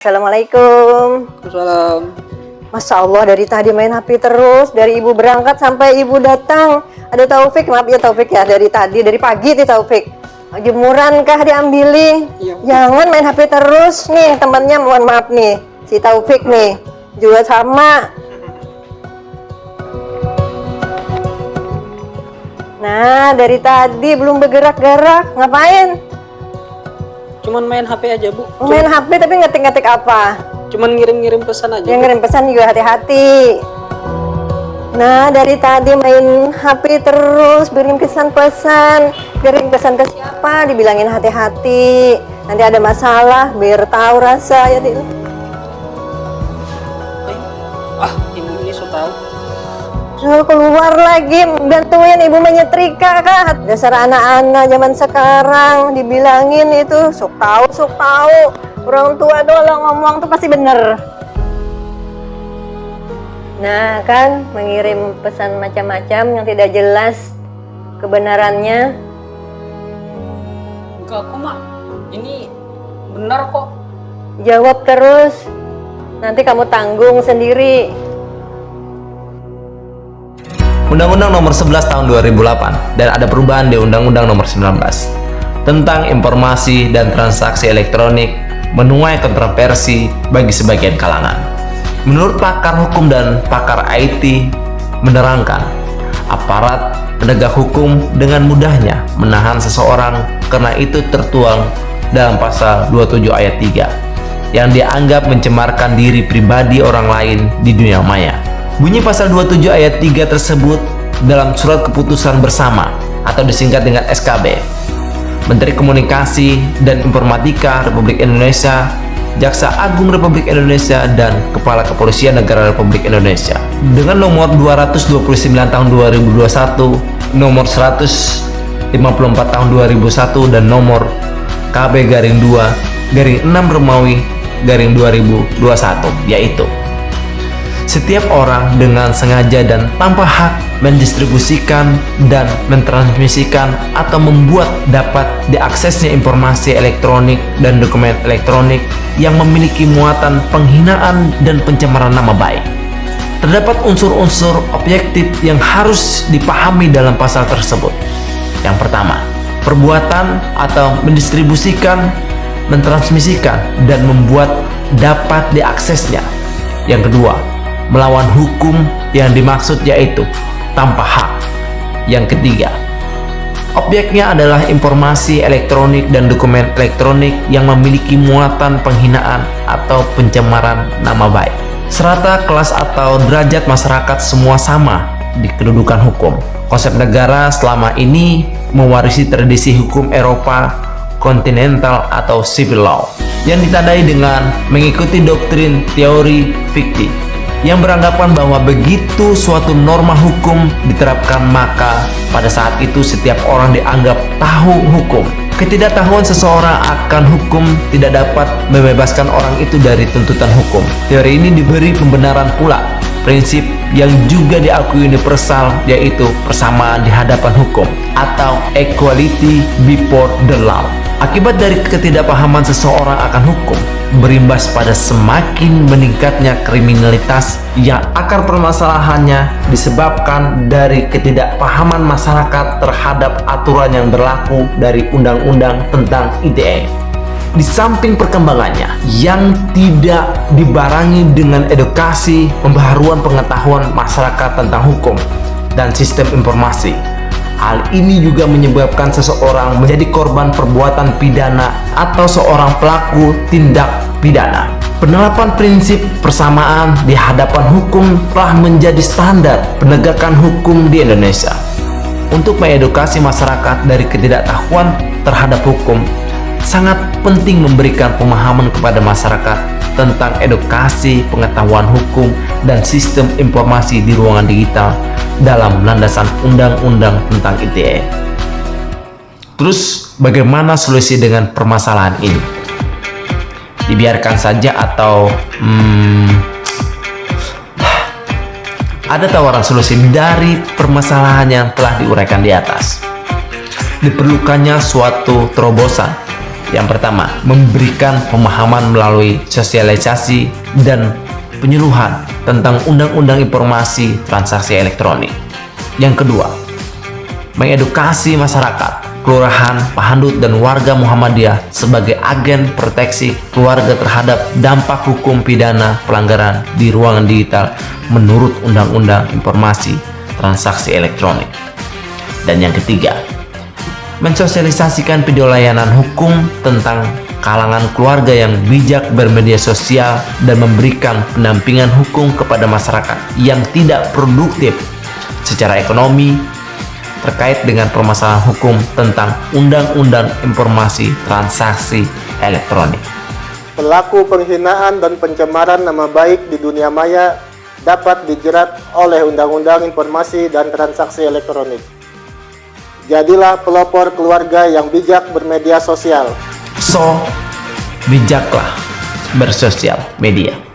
Assalamualaikum. Salam. Masya Allah, dari tadi main HP terus, dari ibu berangkat sampai ibu datang. Ada Taufik, maaf ya Taufik ya, dari pagi nih Taufik. Jemuran kah diambilin? Iya. Jangan main HP terus nih, temannya mohon maaf nih, si Taufik nih juga sama. Nah, dari tadi belum bergerak-gerak, ngapain? Cuman main HP aja, Bu. Main HP tapi ngetik-ngetik apa? Cuman ngirim-ngirim pesan aja. Yang ngirim pesan juga hati-hati. Nah, dari tadi main HP terus, kirim pesan-pesan. Kirim pesan ke siapa? Dibilangin hati-hati. Nanti ada masalah, biar tahu rasa ya. Ibu ini so tahu. Suruh keluar lagi, bantuin ibu menyetrika kah? Dasar anak-anak zaman sekarang dibilangin itu sok tahu. Orang tua tuh kalau ngomong tuh pasti bener. Nah kan, mengirim pesan macam-macam yang tidak jelas kebenarannya. Enggak kok, Mak. Ini benar kok. Jawab terus, nanti kamu tanggung sendiri. Undang-Undang Nomor 11 Tahun 2008 dan ada perubahan di Undang-Undang Nomor 19 tentang informasi dan transaksi elektronik menuai kontroversi bagi sebagian kalangan. Menurut pakar hukum dan pakar IT menerangkan, aparat penegak hukum dengan mudahnya menahan seseorang karena itu tertuang dalam pasal 27 ayat 3 yang dianggap mencemarkan diri pribadi orang lain di dunia maya. Bunyi pasal 27 ayat 3 tersebut dalam surat keputusan bersama atau disingkat dengan SKB Menteri Komunikasi dan Informatika Republik Indonesia, Jaksa Agung Republik Indonesia, dan Kepala Kepolisian Negara Republik Indonesia dengan nomor 229 tahun 2021, nomor 154 tahun 2001, dan nomor KB-2-6 Romawi -2021, yaitu setiap orang dengan sengaja dan tanpa hak mendistribusikan dan mentransmisikan atau membuat dapat diaksesnya informasi elektronik dan dokumen elektronik yang memiliki muatan penghinaan dan pencemaran nama baik. Terdapat unsur-unsur objektif yang harus dipahami dalam pasal tersebut. Yang pertama, perbuatan atau mendistribusikan, mentransmisikan, dan membuat dapat diaksesnya. Yang kedua, melawan hukum yang dimaksud yaitu tanpa hak. Yang ketiga, objeknya adalah informasi elektronik dan dokumen elektronik yang memiliki muatan penghinaan atau pencemaran nama baik. Serata kelas atau derajat masyarakat semua sama di kedudukan hukum. Konsep negara selama ini mewarisi tradisi hukum Eropa kontinental atau civil law yang ditandai dengan mengikuti doktrin teori fiktif yang beranggapan bahwa begitu suatu norma hukum diterapkan, maka pada saat itu setiap orang dianggap tahu hukum. Ketidaktahuan seseorang akan hukum tidak dapat membebaskan orang itu dari tuntutan hukum. Teori ini diberi pembenaran pula prinsip yang juga diakui universal, yaitu persamaan di hadapan hukum atau equality before the law. Akibat dari ketidakpahaman seseorang akan hukum berimbas pada semakin meningkatnya kriminalitas yang akar permasalahannya disebabkan dari ketidakpahaman masyarakat terhadap aturan yang berlaku dari Undang-Undang tentang ITE. Di samping perkembangannya yang tidak dibarengi dengan edukasi pembaharuan pengetahuan masyarakat tentang hukum dan sistem informasi, hal ini juga menyebabkan seseorang menjadi korban perbuatan pidana atau seorang pelaku tindak pidana. Penerapan prinsip persamaan di hadapan hukum telah menjadi standar penegakan hukum di Indonesia. Untuk mengedukasi masyarakat dari ketidaktahuan terhadap hukum, sangat penting memberikan pemahaman kepada masyarakat tentang edukasi pengetahuan hukum dan sistem informasi di ruangan digital dalam landasan Undang-Undang tentang ITE. Terus bagaimana solusi dengan permasalahan ini? Dibiarkan saja atau ada tawaran solusi dari permasalahan yang telah diuraikan di atas. Diperlukannya suatu terobosan Yang pertama, memberikan pemahaman melalui sosialisasi dan penyuluhan tentang Undang-Undang Informasi Transaksi Elektronik. Yang kedua, mengedukasi masyarakat, kelurahan, pahandut, dan warga Muhammadiyah sebagai agen proteksi keluarga terhadap dampak hukum pidana pelanggaran di ruangan digital menurut Undang-Undang Informasi Transaksi Elektronik. Dan yang ketiga, mensosialisasikan video layanan hukum tentang kalangan keluarga yang bijak bermedia sosial dan memberikan pendampingan hukum kepada masyarakat yang tidak produktif secara ekonomi terkait dengan permasalahan hukum tentang Undang-Undang Informasi Transaksi Elektronik. Pelaku penghinaan dan pencemaran nama baik di dunia maya dapat dijerat oleh Undang-Undang Informasi dan Transaksi Elektronik. Jadilah pelopor keluarga yang bijak bermedia sosial. So, bijaklah bersosial media.